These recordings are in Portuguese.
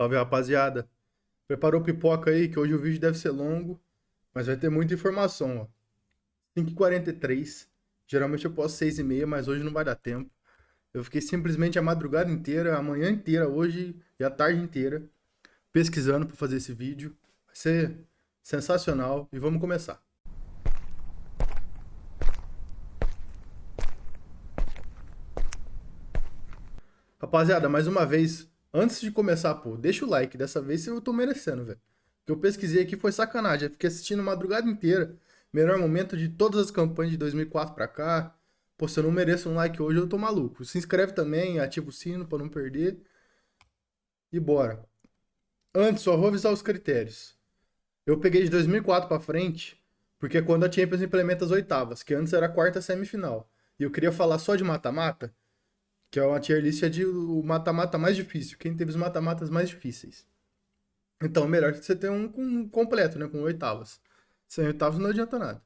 Salve, rapaziada. Preparou pipoca aí, que hoje o vídeo deve ser longo, mas vai ter muita informação, ó. 5h43. Geralmente eu posto 6h30, mas hoje não vai dar tempo. Eu fiquei simplesmente a madrugada inteira, a manhã inteira, hoje e a tarde inteira, pesquisando para fazer esse vídeo. Vai ser sensacional e vamos começar. Rapaziada, mais uma vez, antes de começar, pô, deixa o like. Dessa vez eu tô merecendo, velho. O que eu pesquisei aqui foi sacanagem. Eu fiquei assistindo a madrugada inteira. Melhor momento de todas as campanhas de 2004 pra cá. Pô, se eu não mereço um like hoje, eu tô maluco. Se inscreve também, ativa o sino pra não perder. E bora. Antes, só vou avisar os critérios. Eu peguei de 2004 pra frente, porque é quando a Champions implementa as oitavas, que antes era a quarta semifinal. E eu queria falar só de mata-mata, que é uma tier list de o mata-mata mais difícil. Quem teve os mata-matas mais difíceis. Então, melhor que você ter um completo, né? Com oitavas. Sem oitavas não adianta nada.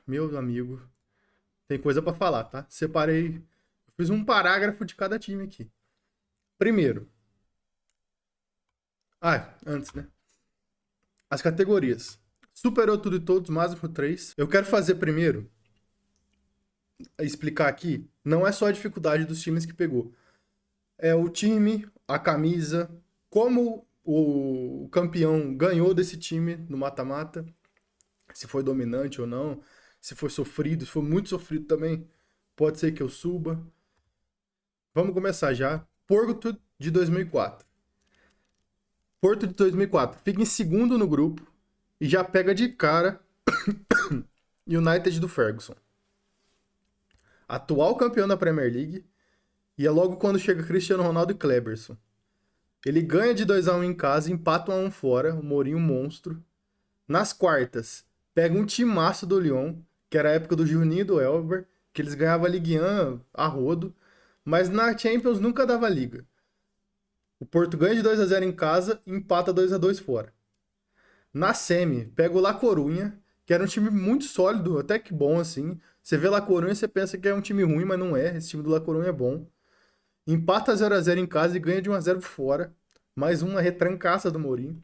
Meu amigo, tem coisa pra falar, tá? Separei. Fiz um parágrafo de cada time aqui. Primeiro. Antes, né? As categorias. Superou tudo e todos, máximo 3. Eu quero fazer primeiro, explicar aqui, não é só a dificuldade dos times que pegou. É o time, a camisa, como o campeão ganhou desse time no mata-mata, se foi dominante ou não, se foi sofrido, se foi muito sofrido também, pode ser que eu suba. Vamos começar já. Porto de 2004. Porto de 2004 fica em segundo no grupo e já pega de cara United do Ferguson. Atual campeão da Premier League e é logo quando chega Cristiano Ronaldo e Kleberson. Ele ganha de 2-1 em casa, empata 1-1 fora, o Mourinho monstro. Nas quartas, pega um timaço do Lyon, que era a época do Juninho e do Elber, que eles ganhavam a Ligue 1 a rodo, mas na Champions nunca dava liga. O Porto ganha de 2-0 em casa e empata 2-2 fora. Na semi, pega o La Coruña, que era um time muito sólido, até que bom assim. Você vê La Coruña e você pensa que é um time ruim, mas não é. Esse time do La Coruña é bom. Empata 0-0 em casa e ganha de 1-0 fora. Mais uma retrancaça do Mourinho.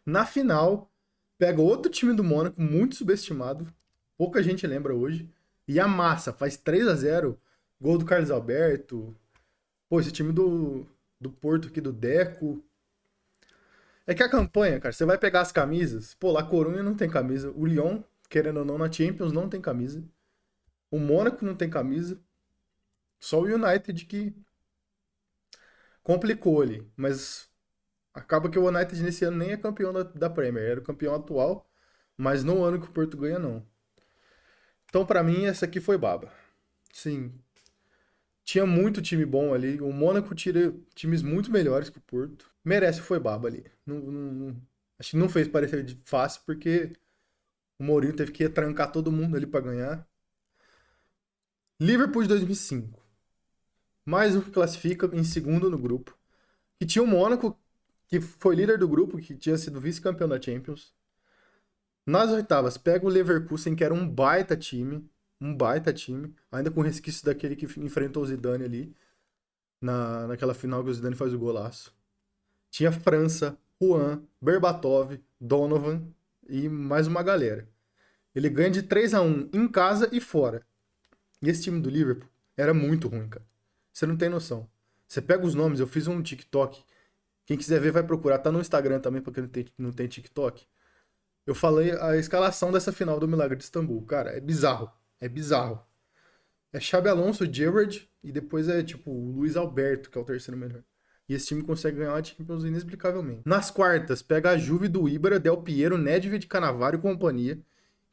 Na final, pega outro time do Mônaco, muito subestimado. Pouca gente lembra hoje. E amassa, faz 3-0. Gol do Carlos Alberto. Pô, esse time do Porto aqui, do Deco. É que a campanha, cara, você vai pegar as camisas. Pô, La Coruña não tem camisa. O Lyon, querendo ou não, na Champions não tem camisa. O Mônaco não tem camisa. Só o United que complicou ali. Mas acaba que o United nesse ano nem é campeão da Premier. Era o campeão atual, mas no ano que o Porto ganha, não. Então, pra mim, essa aqui foi baba. Sim, tinha muito time bom ali. O Mônaco tira times muito melhores que o Porto. Merece foi baba ali. Acho que não fez parecer fácil, porque o Mourinho teve que trancar todo mundo ali pra ganhar. Liverpool de 2005. Mais um que classifica em segundo no grupo. Que tinha o Mônaco, que foi líder do grupo, que tinha sido vice-campeão da Champions. Nas oitavas, pega o Leverkusen, que era um baita time. Um baita time. Ainda com resquício daquele que enfrentou o Zidane ali. Naquela final que o Zidane faz o golaço. Tinha França, Juan, Berbatov, Donovan e mais uma galera. Ele ganha de 3-1 em casa e fora. E esse time do Liverpool era muito ruim, cara. Você não tem noção. Você pega os nomes, eu fiz um TikTok. Quem quiser ver vai procurar. Tá no Instagram também, porque não tem TikTok. Eu falei a escalação dessa final do Milagre de Istambul. Cara, é bizarro. É bizarro. É Xabi Alonso, Gerrard e depois é tipo o Luiz Alberto, que é o terceiro melhor. E esse time consegue ganhar a Champions inexplicavelmente. Nas quartas, pega a Juve do Ibra, Del Piero, Nedved, Cannavaro e companhia,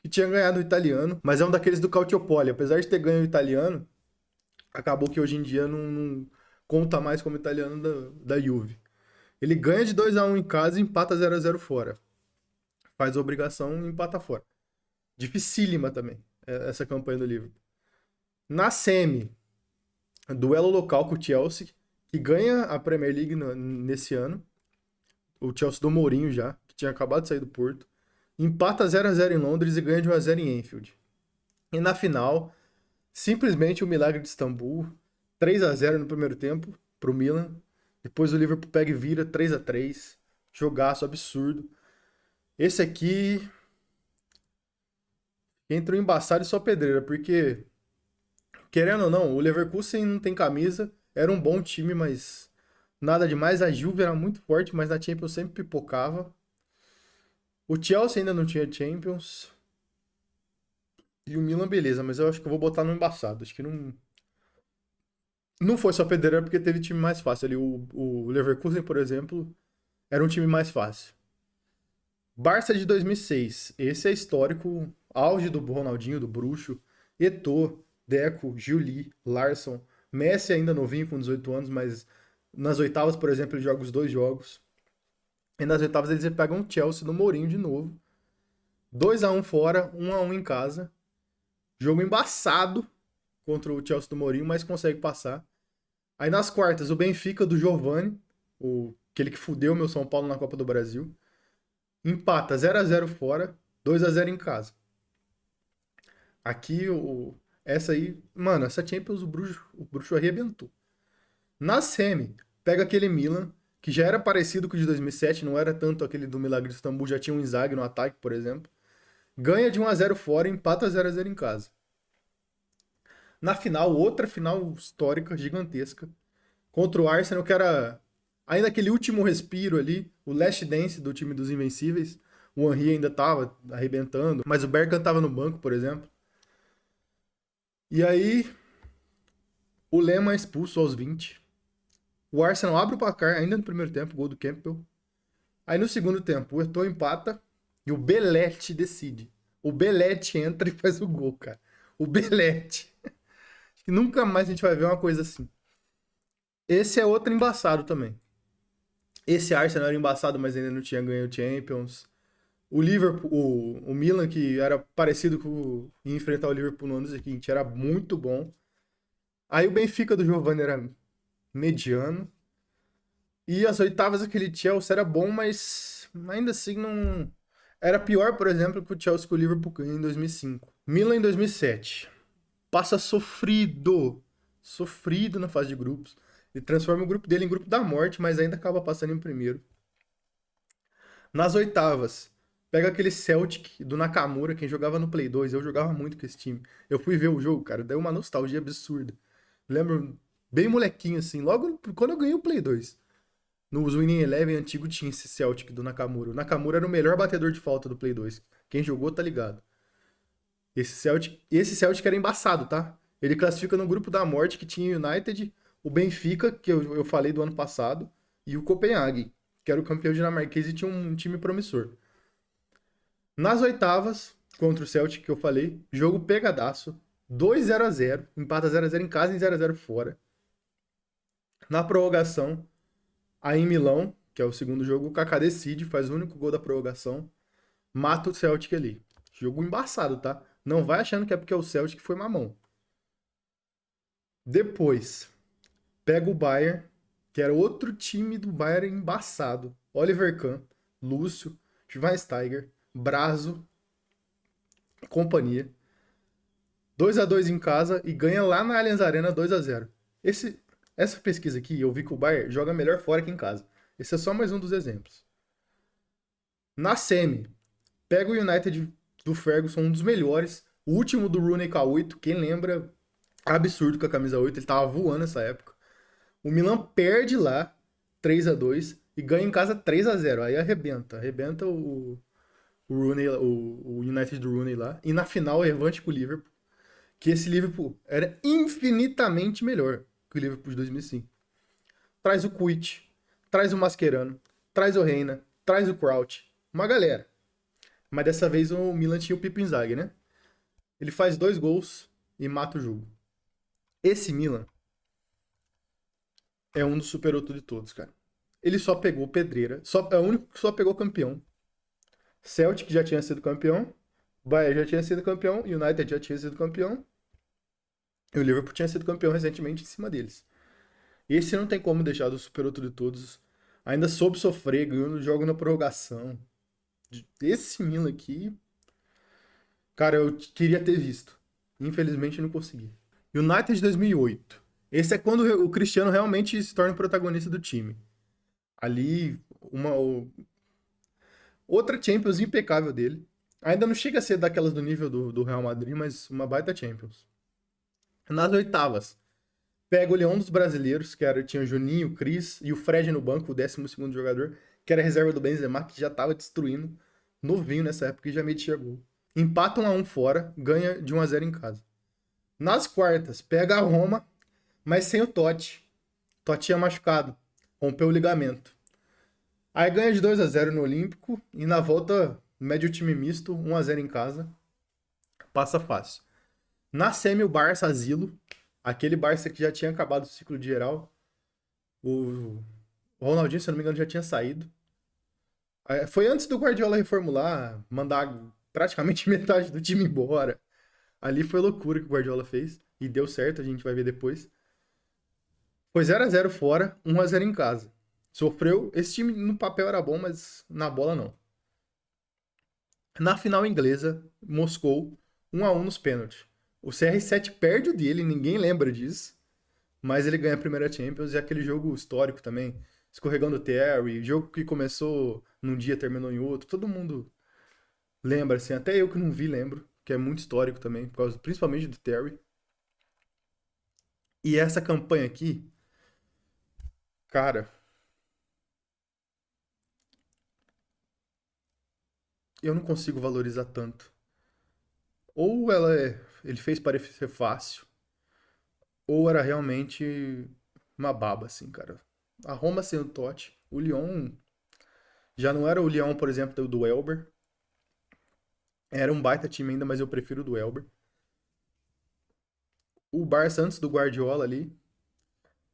que tinha ganhado o italiano, mas é um daqueles do Calciopoli. Apesar de ter ganho o italiano, acabou que hoje em dia não conta mais como italiano da Juve. Ele ganha de 2-1 em casa e empata 0-0 fora. Faz a obrigação e empata fora. Dificílima também, essa campanha do Liverpool. Na semi, duelo local com o Chelsea, que ganha a Premier League nesse ano. O Chelsea do Mourinho já, que tinha acabado de sair do Porto. Empata 0-0 em Londres e ganha de 1-0 em Anfield. E na final, simplesmente o Milagre de Istambul, 3-0 no primeiro tempo. pro Milan. Depois o Liverpool pega e vira 3-3. Jogaço absurdo. Esse aqui entrou embaçado e só pedreira, porque, querendo ou não, o Leverkusen não tem camisa. Era um bom time, mas nada demais. A Juve era muito forte, mas na Champions sempre pipocava. O Chelsea ainda não tinha Champions. E o Milan, beleza, mas eu acho que eu vou botar no embaçado. Acho que não foi só pedreira porque teve time mais fácil ali. O Leverkusen, por exemplo, era um time mais fácil. Barça de 2006. Esse é histórico. Auge do Ronaldinho, do Bruxo. Eto'o, Deco, Juli, Larsson. Messi ainda novinho, com 18 anos, mas nas oitavas, por exemplo, ele joga os dois jogos. E nas oitavas eles pegam o Chelsea no Mourinho de novo. 2-1 fora, 1-1 em casa. Jogo embaçado contra o Chelsea do Mourinho, mas consegue passar. Aí nas quartas, o Benfica do Giovani, aquele que fudeu meu São Paulo na Copa do Brasil. Empata 0-0 fora, 2-0 em casa. Aqui, essa aí, mano, essa Champions o Bruxo arrebentou. Na semi, pega aquele Milan, que já era parecido com o de 2007, não era tanto aquele do Milagre de Istambul, já tinha um Inzaghi no ataque, por exemplo. Ganha de 1-0 fora e empata 0-0 em casa. Na final, outra final histórica, gigantesca, contra o Arsenal, que era ainda aquele último respiro ali, o last dance do time dos Invencíveis. O Henry ainda tava arrebentando, mas o Bergkamp tava no banco, por exemplo. E aí, o Lema é expulso aos 20. O Arsenal abre o placar ainda no primeiro tempo, gol do Campbell. Aí no segundo tempo, o Eto'o empata e o Belletti decide. O Belletti entra e faz o gol, cara. O Belletti. Nunca mais a gente vai ver uma coisa assim. Esse é outro embaçado também. Esse Arsenal era embaçado, mas ainda não tinha ganho o Champions. O Liverpool, o Milan, que era parecido com ia enfrentar o Liverpool no ano seguinte, era muito bom. Aí o Benfica do Giovani era mediano. E as oitavas, aquele Chelsea era bom, mas ainda assim não. Era pior, por exemplo, que o Chelsea com o Liverpool em 2005. Milan em 2007. Passa sofrido. Sofrido na fase de grupos. Ele transforma o grupo dele em grupo da morte, mas ainda acaba passando em primeiro. Nas oitavas, pega aquele Celtic do Nakamura, quem jogava no Play 2. Eu jogava muito com esse time. Eu fui ver o jogo, cara, deu uma nostalgia absurda. Lembro bem molequinho assim, logo quando eu ganhei o Play 2. No Winning Eleven antigo tinha esse Celtic do Nakamura. O Nakamura era o melhor batedor de falta do Play 2. Quem jogou tá ligado. Esse Celtic era embaçado, tá? Ele classifica no grupo da morte que tinha o United, o Benfica, que eu falei do ano passado, e o Copenhague, que era o campeão dinamarquês e tinha um time promissor. Nas oitavas, contra o Celtic que eu falei, jogo pegadaço, 2-0-0, empata 0-0 em casa e 0-0 fora. Na prorrogação, aí em Milão, que é o segundo jogo, o Kaká decide, faz o único gol da prorrogação, mata o Celtic ali. Jogo embaçado, tá? Não vai achando que é porque é o Celtic que foi mamão. Depois, pega o Bayern, que era outro time do Bayern embaçado. Oliver Kahn, Lúcio, Schweinsteiger, Brazo, companhia. 2-2 em casa e ganha lá na Allianz Arena 2-0. Essa pesquisa aqui, eu vi que o Bayern joga melhor fora que em casa. Esse é só mais um dos exemplos. Na semi, pega o United do Ferguson, um dos melhores. O último do Rooney com a 8, quem lembra, absurdo com a camisa 8, ele tava voando nessa época. O Milan perde lá 3-2 e ganha em casa 3-0. Aí arrebenta o Rooney, o United do Rooney lá. E na final, revanche com o Liverpool. Que esse Liverpool era infinitamente melhor que o Liverpool de 2005. Traz o Kuit, traz o Mascherano, traz o Reina, traz o Crouch. Uma galera. Mas dessa vez o Milan tinha o Pipo Inzaghi, né? Ele faz 2 gols e mata o jogo. Esse Milan é um dos super-8 de todos, cara. Ele só pegou pedreira, é o único que só pegou campeão. Celtic já tinha sido campeão, Bayern já tinha sido campeão, United já tinha sido campeão, e o Liverpool tinha sido campeão recentemente em cima deles. Esse não tem como deixar do super-8 de todos. Ainda soube sofrer, ganhou no jogo na prorrogação. Esse Milan aqui, cara, eu queria ter visto. Infelizmente não consegui. United de 2008. Esse é quando o Cristiano realmente se torna o protagonista do time. Ali, outra Champions impecável dele. Ainda não chega a ser daquelas do nível do Real Madrid, mas uma baita Champions. Nas oitavas, pega o Leão dos Brasileiros, tinha o Juninho, o Cris e o Fred no banco, o 12º jogador, que era reserva do Benzema, que já tava destruindo, novinho nessa época e já metia gol. Empata 1-1 fora, ganha de 1-0 em casa. Nas quartas, pega a Roma, mas sem o Totti. Totti tinha machucado, rompeu o ligamento. Aí ganha de 2-0 no Olímpico e na volta mede o time misto, 1-0 em casa. Passa fácil. Na semi, o Barça asilo. Aquele Barça que já tinha acabado o ciclo de geral. O Ronaldinho, se eu não me engano, já tinha saído. Foi antes do Guardiola reformular, mandar praticamente metade do time embora. Ali foi loucura que o Guardiola fez. E deu certo, a gente vai ver depois. Foi 0-0 fora, 1-0 em casa. Sofreu. Esse time no papel era bom, mas na bola não. Na final inglesa, Moscou, 1-1 nos pênaltis. O CR7 perde o dele, ninguém lembra disso. Mas ele ganha a primeira Champions e aquele jogo histórico também. Escorregando o Terry, jogo que começou num dia, terminou em outro. Todo mundo lembra, assim. Até eu que não vi, lembro. Que é muito histórico também, principalmente do Terry. E essa campanha aqui, cara, eu não consigo valorizar tanto. Ou ele fez parecer fácil, ou era realmente uma baba, assim, cara. A Roma sem o Totti, o Lyon já não era o Lyon, por exemplo, do Elber. Era um baita time ainda, mas eu prefiro o do Elber. O Barça antes do Guardiola ali.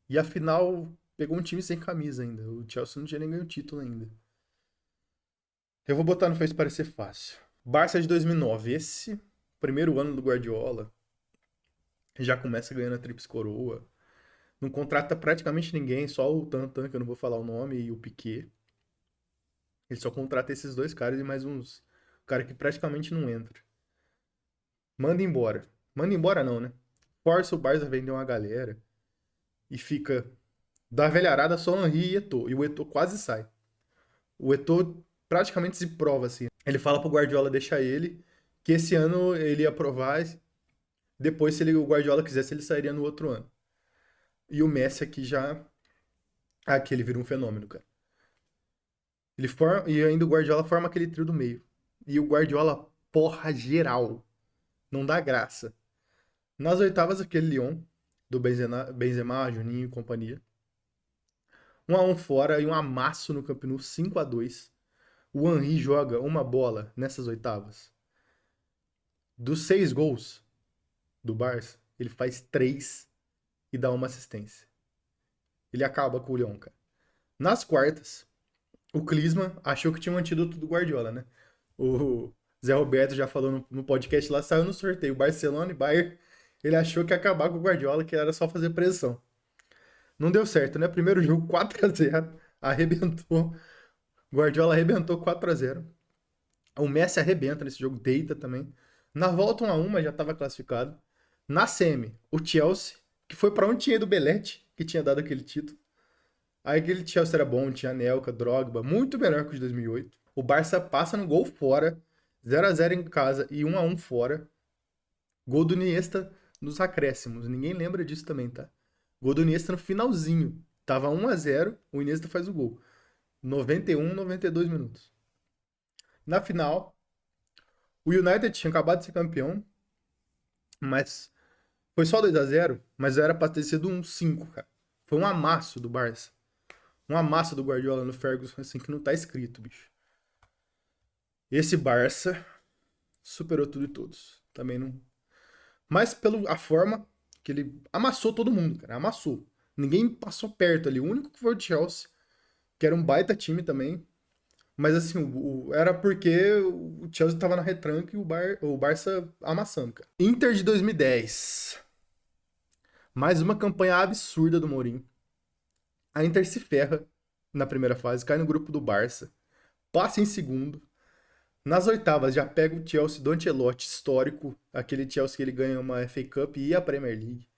E a final pegou um time sem camisa ainda. O Chelsea não tinha nem ganho o título ainda. Eu vou botar no Fez parecer fácil. Barça de 2009. Esse primeiro ano do Guardiola já começa ganhando a Tríplice Coroa. Não contrata praticamente ninguém, só o Tantan, que eu não vou falar o nome, e o Piquet. Ele só contrata esses dois caras e mais uns. Cara que praticamente não entra. Manda embora. Manda embora não, né? Força o Barça a vender uma galera. E fica da velharada só Henry e Eto'o. E o Eto'o quase sai. O Eto'o praticamente se prova, assim. Ele fala pro Guardiola deixar ele, que esse ano ele ia provar. Depois, se o Guardiola quisesse, ele sairia no outro ano. E o Messi aqui já. Aqui ele vira um fenômeno, cara. E ainda o Guardiola forma aquele trio do meio. E o Guardiola porra geral. Não dá graça. Nas oitavas, aquele Lyon, do Benzema, Juninho e companhia. 1-1 fora e um amasso no Camp Nou, 5-2. O Henry joga uma bola nessas oitavas. Dos 6 gols do Barça, ele faz 3 e dá uma assistência. Ele acaba com o Lyon, cara. Nas quartas, o Klinsmann achou que tinha um antídoto do Guardiola, né? O Zé Roberto já falou no podcast lá, saiu no sorteio. Barcelona e Bayern, ele achou que ia acabar com o Guardiola, que era só fazer pressão. Não deu certo, né? Primeiro jogo 4-0, arrebentou. Guardiola arrebentou 4-0. O Messi arrebenta nesse jogo, deita também. Na volta 1-1, mas já estava classificado. Na semi, o Chelsea, que foi para onde tinha ido o Belletti, que tinha dado aquele título. Aí aquele Chelsea era bom, tinha Anelka, Drogba, muito melhor que o de 2008. O Barça passa no gol fora, 0-0 em casa e 1-1 fora. Gol do Iniesta nos acréscimos, ninguém lembra disso também, tá? Gol do Iniesta no finalzinho. Tava 1-0, o Iniesta faz o gol. 91, 92 minutos. Na final, o United tinha acabado de ser campeão, mas foi só 2-0, mas era pra ter sido um 5, cara. Foi um amasso do Barça. Um amasso do Guardiola no Ferguson, assim, que não tá escrito, bicho. Esse Barça superou tudo e todos. Também não. Mas pela a forma que ele amassou todo mundo, cara. Amassou. Ninguém passou perto ali. O único que foi o Chelsea, que era um baita time também. Mas assim, era porque o Chelsea tava na retranca e o Barça amassando, cara. Inter de 2010. Mais uma campanha absurda do Mourinho. A Inter se ferra na primeira fase, cai no grupo do Barça, passa em segundo. Nas oitavas já pega o Chelsea do Ancelotti, histórico, aquele Chelsea que ele ganha uma FA Cup e a Premier League.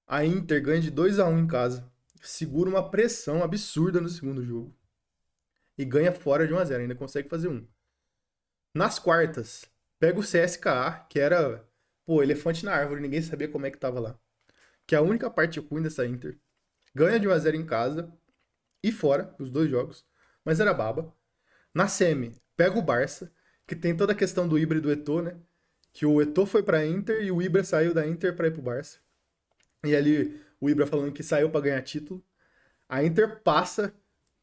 A Inter ganha de 2-1 em casa. Segura uma pressão absurda no segundo jogo. E ganha fora de 1-0. Ainda consegue fazer um. Nas quartas, pega o CSKA, que era, pô, elefante na árvore. Ninguém sabia como é que tava lá. Que é a única parte ruim dessa Inter. Ganha de 1-0 em casa e fora, os dois jogos. Mas era baba. Na semi, pega o Barça, que tem toda a questão do Ibra e do Eto'o, né? Que o Eto'o foi pra Inter e o Ibra saiu da Inter pra ir pro Barça. E ali o Ibra falando que saiu pra ganhar título. A Inter passa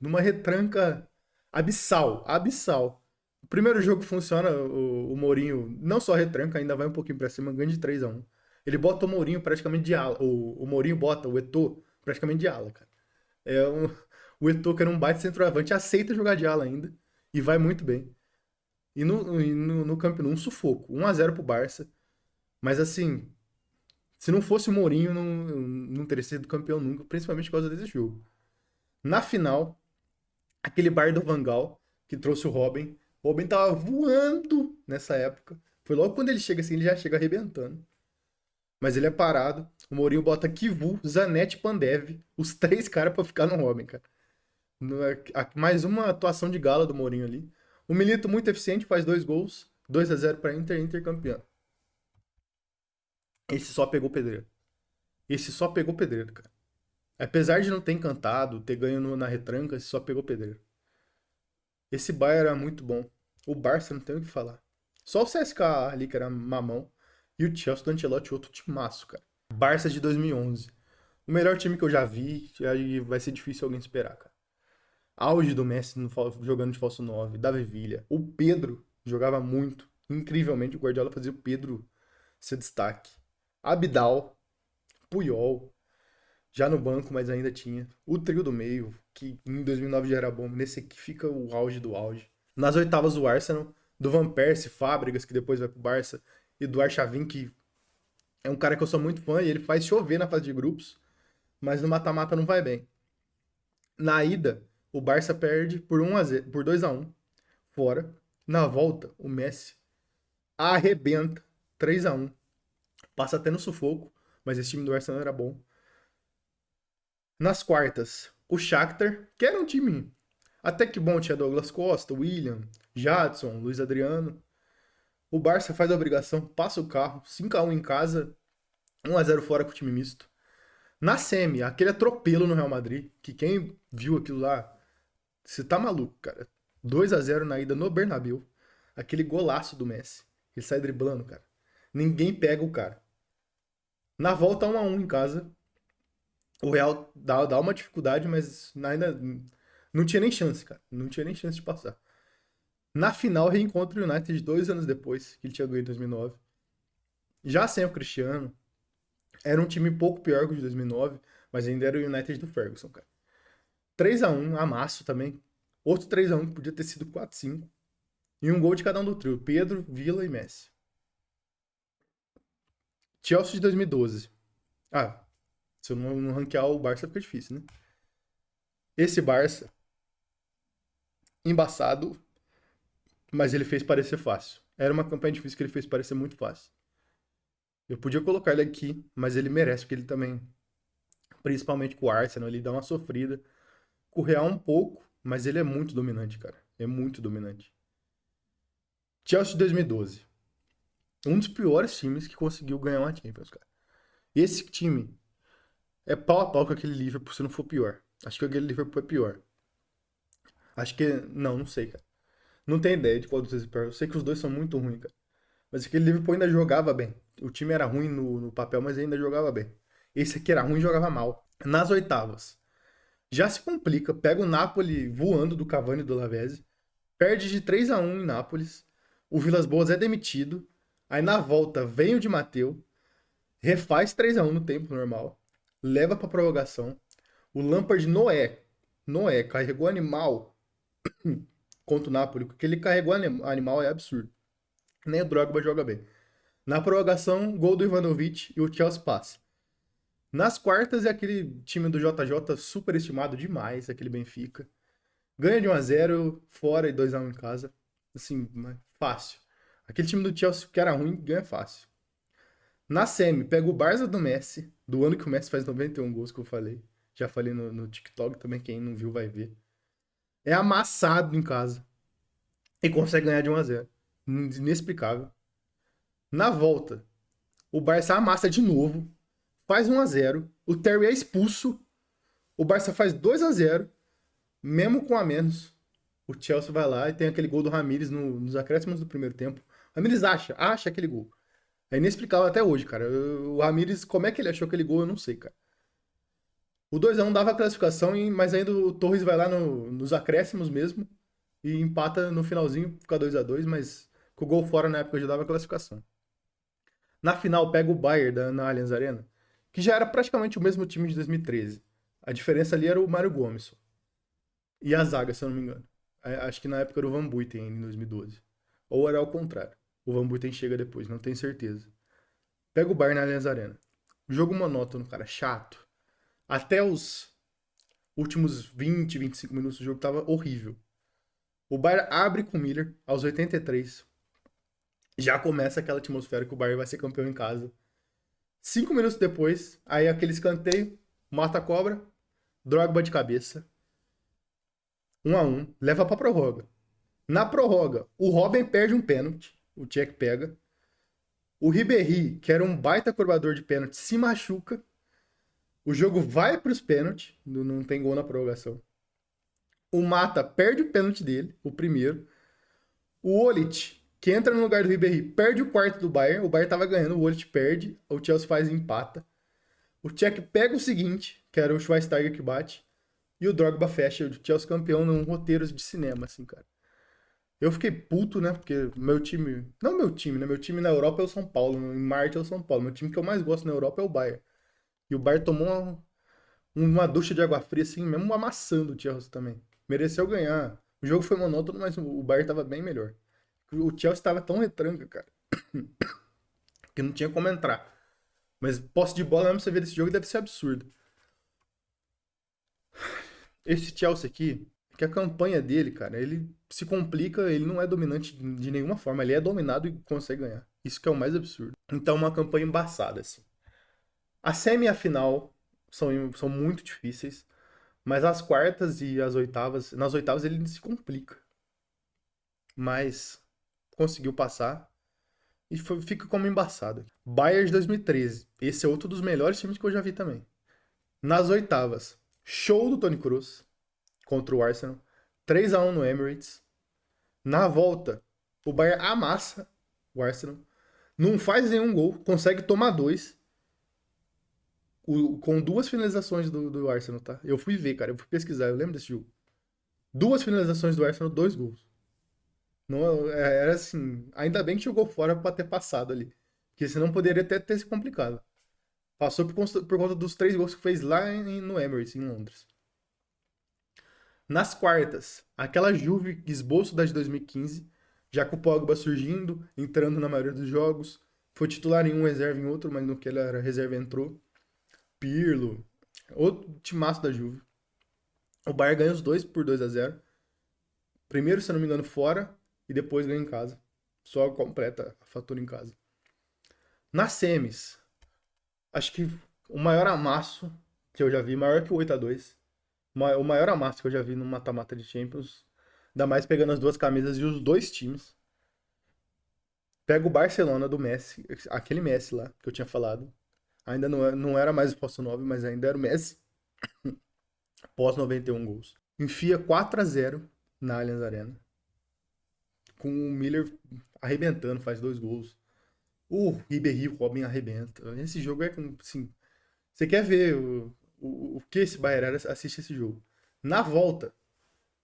numa retranca abissal, abissal. O primeiro jogo funciona, o Mourinho não só retranca, ainda vai um pouquinho pra cima, ganha de 3-1. Ele bota o Mourinho praticamente de ala. O Mourinho bota o Eto'o praticamente de ala, cara. O Eto'o, que era um baita centroavante, aceita jogar de ala ainda e vai muito bem. E no Camp Nou, um sufoco. 1-0 pro Barça. Mas assim, se não fosse o Mourinho, não teria sido campeão nunca, principalmente por causa desse jogo. Na final, aquele bar do Van Gaal, que trouxe o Robin. O Robin tava voando nessa época. Foi logo quando ele chega assim, ele já chega arrebentando. Mas ele é parado. O Mourinho bota Kivu, Zanetti e Pandev. Os três caras pra ficar no Robin, cara. Mais uma atuação de gala do Mourinho ali. O Milito muito eficiente, faz 2 gols. 2-0 pra Inter, Inter campeão. Esse só pegou pedreiro. Esse só pegou pedreiro, cara. Apesar de não ter encantado, ter ganho na retranca, esse só pegou pedreiro. Esse Bayern era muito bom. O Barça não tem o que falar. Só o CSKA ali, que era mamão. E o Chelsea do Ancelotti, outro timaço, cara. Barça de 2011. O melhor time que eu já vi. E aí vai ser difícil alguém esperar, cara. Auge do Messi jogando de falso 9. Davi Villa. O Pedro jogava muito. Incrivelmente, o Guardiola fazia o Pedro ser destaque. Abidal. Puyol. Já no banco, mas ainda tinha. O trio do meio, que em 2009 já era bom. Nesse aqui fica o auge do auge. Nas oitavas, o Arsenal, do Van Persie, Fábricas, que depois vai pro Barça, e do Arshavin, que é um cara que eu sou muito fã, e ele faz chover na fase de grupos, mas no mata-mata não vai bem. Na ida, o Barça perde por 1-0, por 2-1, fora. Na volta, o Messi arrebenta 3-1. Passa até no sufoco, mas esse time do Arsenal era bom. Nas quartas, o Shakhtar, que era um time até que bom, tinha Douglas Costa, William, Jadson, Luiz Adriano. O Barça faz a obrigação, passa o carro, 5-1 em casa, 1-0 fora com o time misto. Na semi, aquele atropelo no Real Madrid, que quem viu aquilo lá, você tá maluco, cara. 2-0 na ida no Bernabéu. Aquele golaço do Messi. Ele sai driblando, cara. Ninguém pega o cara. Na volta, 1-1 em casa. O Real dá uma dificuldade, mas ainda não tinha nem chance, cara. Não tinha nem chance de passar. Na final, reencontra o United 2 anos depois, que ele tinha ganho em 2009. Já sem o Cristiano. Era um time pouco pior que o de 2009, mas ainda era o United do Ferguson, cara. 3-1, amasso também. Outro 3-1 que podia ter sido 4-5. E um gol de cada um do trio. Pedro, Villa e Messi. Chelsea de 2012. Ah, se eu não ranquear o Barça fica difícil, né? Esse Barça, embaçado, mas ele fez parecer fácil. Era uma campanha difícil que ele fez parecer muito fácil. Eu podia colocar ele aqui, mas ele merece, porque ele também, principalmente com o Arsenal, ele dá uma sofrida. Com o Real um pouco, mas ele é muito dominante, cara. É muito dominante. Chelsea de 2012. Um dos piores times que conseguiu ganhar uma Champions, cara. Esse time é pau a pau com aquele Liverpool, se não for pior. Acho que aquele Liverpool é pior. Acho que. Não sei, cara. Não tenho ideia de qual dos dois é pior. Eu sei que os dois são muito ruins, cara. Mas aquele Liverpool ainda jogava bem. O time era ruim no papel, mas ainda jogava bem. Esse aqui era ruim e jogava mal. Nas oitavas, já se complica. Pega o Napoli voando do Cavani e do Lavezzi. Perde de 3-1 em Nápoles. O Vilas Boas é demitido. Aí na volta vem o Di Matteo. Refaz 3-1 no tempo normal. Leva pra prorrogação. O Lampard Noé carregou animal contra o Napoli. O que ele carregou animal é absurdo. Nem o Drogba joga bem. Na prorrogação, gol do Ivanovic e o Chelsea passa. Nas quartas é aquele time do JJ superestimado demais, aquele Benfica. Ganha de 1-0 fora e 2-1 em casa. Assim, fácil. Aquele time do Chelsea que era ruim, ganha fácil. Na semi, pega o Barça do Messi, do ano que o Messi faz 91 gols, que eu falei. Já falei no TikTok também, quem não viu vai ver. É amassado em casa. E consegue ganhar de 1-0. Inexplicável. Na volta, o Barça amassa de novo, faz 1-0. O Terry é expulso. O Barça faz 2-0, mesmo com a menos. O Chelsea vai lá e tem aquele gol do Ramires nos acréscimos do primeiro tempo. O Ramires acha aquele gol. É inexplicável até hoje, cara. O Ramires, como é que ele achou aquele gol, eu não sei, cara. O 2-1 dava a classificação, mas ainda o Torres vai lá nos acréscimos mesmo e empata no finalzinho, fica 2-2, mas com o gol fora na época já dava a classificação. Na final, pega o Bayern na Allianz Arena, que já era praticamente o mesmo time de 2013. A diferença ali era o Mário Gomes. E a zaga, se eu não me engano. Acho que na época era o Van Buiten, em 2012. Ou era ao contrário. O Van Buiten chega depois, não tenho certeza. Pega o Bayern na Allianz Arena. Jogo monótono, cara, chato. Até os últimos 20, 25 minutos do jogo tava horrível. O Bayern abre com o Miller aos 83. Já começa aquela atmosfera que o Bayern vai ser campeão em casa. 5 minutos depois, aí aquele escanteio, mata a cobra, Drogba de cabeça. 1-1, leva pra prorroga. Na prorroga, o Robben perde um pênalti, o Tchek pega. O Ribéry, que era um baita curvador de pênalti, se machuca. O jogo vai pros pênaltis, não tem gol na prorrogação. O Mata perde o pênalti dele, o primeiro. O Olic, que entra no lugar do Ribéry, perde o quarto do Bayern. O Bayern tava ganhando, o Olic perde. O Chelsea faz e empata. O Cech pega o seguinte, que era o Schweinsteiger que bate. E o Drogba fecha o Chelsea campeão num roteiro de cinema, assim, cara. Eu fiquei puto, né? Porque meu time. Não meu time, né? Meu time na Europa é o São Paulo. Em Marte é o São Paulo. Meu time que eu mais gosto na Europa é o Bayern. E o Bayern tomou uma ducha de água fria, assim, mesmo amassando o Chelsea também. Mereceu ganhar. O jogo foi monótono, mas o Bayern tava bem melhor. O Chelsea tava tão retranca, cara, que não tinha como entrar. Mas posse de bola mesmo, você vê desse jogo, deve ser absurdo. Esse Chelsea aqui, que a campanha dele, cara, ele se complica, ele não é dominante de nenhuma forma. Ele é dominado e consegue ganhar. Isso que é o mais absurdo. Então, uma campanha embaçada, assim. A semi e a final são muito difíceis. Mas as quartas e as oitavas, nas oitavas ele se complica. Mas conseguiu passar e fica como embaçado. Bayern de 2013. Esse é outro dos melhores times que eu já vi também. Nas oitavas, show do Toni Kroos contra o Arsenal. 3-1 no Emirates. Na volta, o Bayern amassa o Arsenal. Não faz nenhum gol, consegue tomar dois. Com duas finalizações do Arsenal, tá? Eu fui ver, cara. Eu fui pesquisar, eu lembro desse jogo. Duas finalizações do Arsenal, dois gols. Não, era assim, ainda bem que jogou fora pra ter passado ali. Porque senão poderia até ter se complicado. Passou por conta dos 3 gols que fez lá no Emirates, em Londres. Nas quartas, aquela Juve esboço da de 2015, já com o Pogba surgindo, entrando na maioria dos jogos. Foi titular em um, reserva em outro, mas no que ele era reserva entrou. Pirlo, outro timaço da Juve. O Bayern ganha os dois por 2-0. Primeiro, se eu não me engano, fora e depois ganha em casa. Só completa a fatura em casa. Nas semis, acho que o maior amasso que eu já vi, maior que o 8-2, o maior amasso que eu já vi no mata-mata de Champions, ainda mais pegando as duas camisas e os dois times. Pega o Barcelona do Messi, aquele Messi lá que eu tinha falado. Ainda não era mais o Poço 9, mas ainda era o Messi, pós 91 gols. Enfia 4-0 na Allianz Arena. Com o Miller arrebentando, faz 2 gols. O Ribéry, o Robin arrebenta. Esse jogo é assim. Você quer ver o que esse Bayern era, assiste esse jogo. Na volta,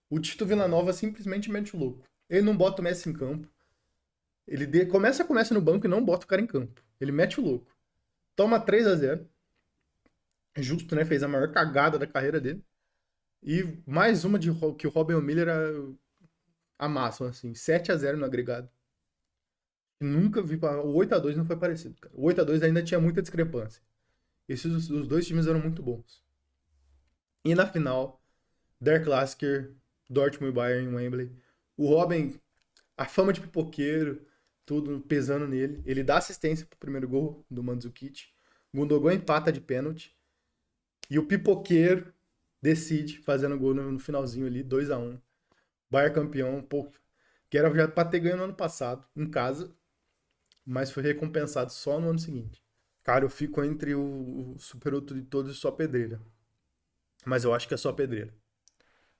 o Tito Villanova simplesmente mete o louco. Ele não bota o Messi em campo. Começa no banco e não bota o cara em campo. Ele mete o louco. Toma 3-0. Justo, né? Fez a maior cagada da carreira dele. E mais uma que o Robin e o Miller amassam, assim. 7-0 no agregado. Nunca vi. O 8-2 não foi parecido, cara. O 8-2 ainda tinha muita discrepância. Os dois times eram muito bons. E na final, Der Klassiker, Dortmund e Bayern em Wembley. O Robin, a fama de pipoqueiro, tudo pesando nele. Ele dá assistência pro primeiro gol do Mandzukic. Gundogan empata de pênalti. E o pipoqueiro decide fazendo gol no finalzinho ali, 2-1. Bayern campeão, pô, que era já pra ter ganho no ano passado, em casa, mas foi recompensado só no ano seguinte. Cara, eu fico entre o super-outro de todos e só pedreira. Mas eu acho que é só pedreira.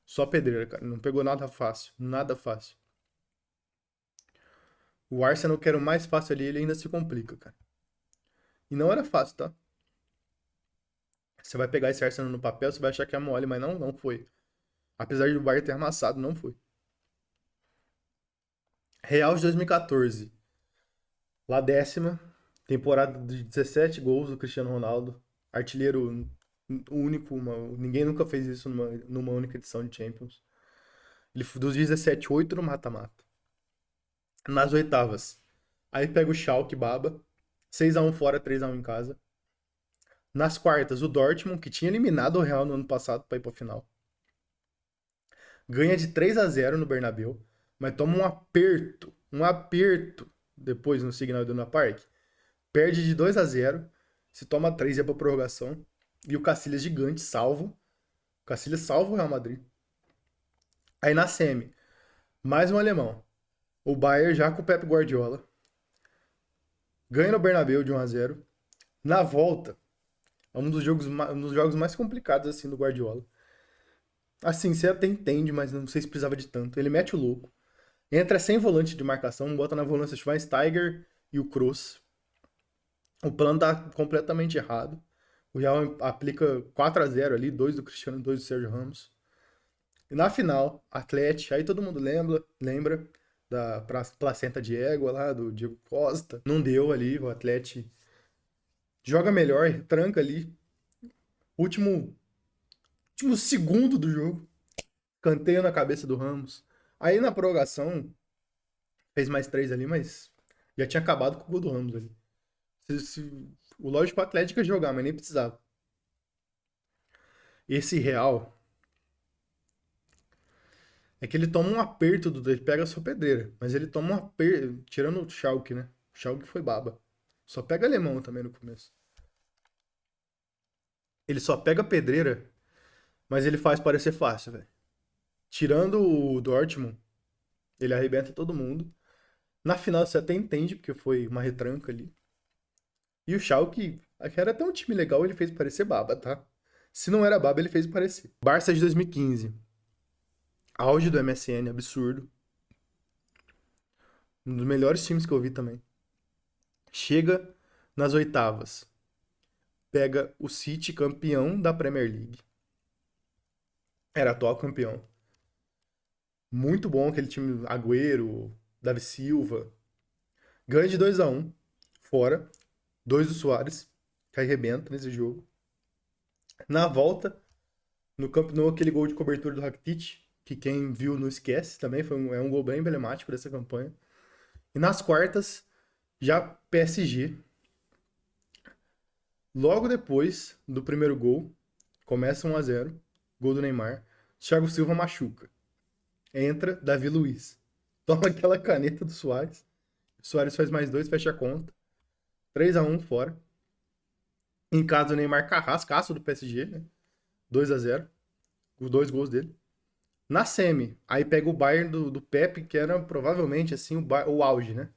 Só pedreira, cara. Não pegou nada fácil. Nada fácil. O Arsenal, que era o mais fácil ali, ele ainda se complica, cara. E não era fácil, tá? Você vai pegar esse Arsenal no papel, você vai achar que é mole, mas não foi. Apesar de o Bayern ter amassado, não foi. Real de 2014. Lá décima. Temporada de 17 gols do Cristiano Ronaldo. Artilheiro único. Ninguém nunca fez isso numa única edição de Champions. Ele dos 17, 8 no mata-mata. Nas oitavas. Aí pega o Schalke, baba. 6-1 fora, 3-1 em casa. Nas quartas, o Dortmund, que tinha eliminado o Real no ano passado para ir pra final. Ganha de 3-0 no Bernabéu, mas toma um aperto depois no Signal Iduna Park. Perde de 2-0, se toma 3 e é pra prorrogação. E o Cacilhas gigante salva. O Cacilhas salva o Real Madrid. Aí na semi, mais um alemão. O Bayern já com o Pep Guardiola. Ganha no Bernabéu de 1-0. Na volta, é um dos jogos mais complicados assim do Guardiola. Assim, você até entende, mas não sei se precisava de tanto. Ele mete o louco. Entra sem volante de marcação, bota na volância o Schweinsteiger e o Kroos. O plano tá completamente errado. O Real aplica 4-0 ali, 2 do Cristiano, 2 do Sérgio Ramos. E na final, Atlético, aí todo mundo lembra da placenta de égua lá, do Diego Costa. Não deu ali, o Atlético joga melhor, tranca ali. Último, último segundo do jogo. Canteio na cabeça do Ramos. Aí na prorrogação, fez mais 3 ali, mas já tinha acabado com o gol do Ramos ali. O lógico, o Atlético ia jogar, mas nem precisava. Esse Real é que ele toma um aperto ele pega a sua pedreira, mas ele toma um aperto, tirando o Schalke, né? O Schalke foi baba. Só pega alemão também no começo. Ele só pega pedreira, mas ele faz parecer fácil, velho. Tirando o Dortmund, ele arrebenta todo mundo. Na final você até entende, porque foi uma retranca ali. E o Schalke, que era até um time legal, ele fez parecer baba, tá? Se não era baba, ele fez parecer. Barça de 2015. Auge do MSN, absurdo. Um dos melhores times que eu vi também. Chega nas oitavas. Pega o City, campeão da Premier League. Era atual campeão. Muito bom aquele time Agüero, Davi Silva. Ganha de 2-1 fora. 2 do Suárez, que arrebenta nesse jogo. Na volta, no Camp Nou, aquele gol de cobertura do Rakitic, que quem viu não esquece também, é um gol bem emblemático dessa campanha. E nas quartas, já PSG. Logo depois do primeiro gol, começa 1-0, gol do Neymar. Thiago Silva machuca. Entra Davi Luiz. Toma aquela caneta do Suárez. O Suárez faz mais 2, fecha a conta. 3-1 fora. Em casa, o Neymar carrascaço do PSG, né? 2-0. Os 2 gols dele. Na semi, aí pega o Bayern do Pepe, que era provavelmente assim o auge, né?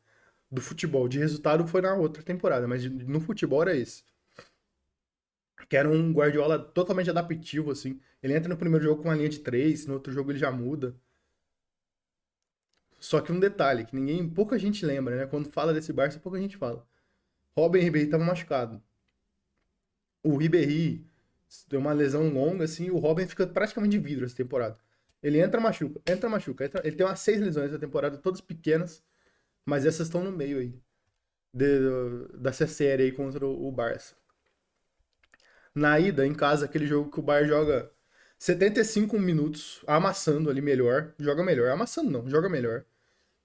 Do futebol. De resultado foi na outra temporada, mas no futebol era esse. Que era um Guardiola totalmente adaptivo, assim. Ele entra no primeiro jogo com uma linha de 3, no outro jogo ele já muda. Só que um detalhe, que pouca gente lembra, né? Quando fala desse Barça, pouca gente fala. Robin Ribéry estava machucado. O Ribéry deu uma lesão longa, assim, e o Robin fica praticamente de vidro essa temporada. Ele entra, machuca. Ele tem umas 6 lesões essa temporada, todas pequenas, mas essas estão no meio aí. Dessa série aí contra o Barça. Na ida, em casa, aquele jogo que o Bayern joga 75 minutos, amassando ali melhor. Joga melhor. Amassando não, joga melhor.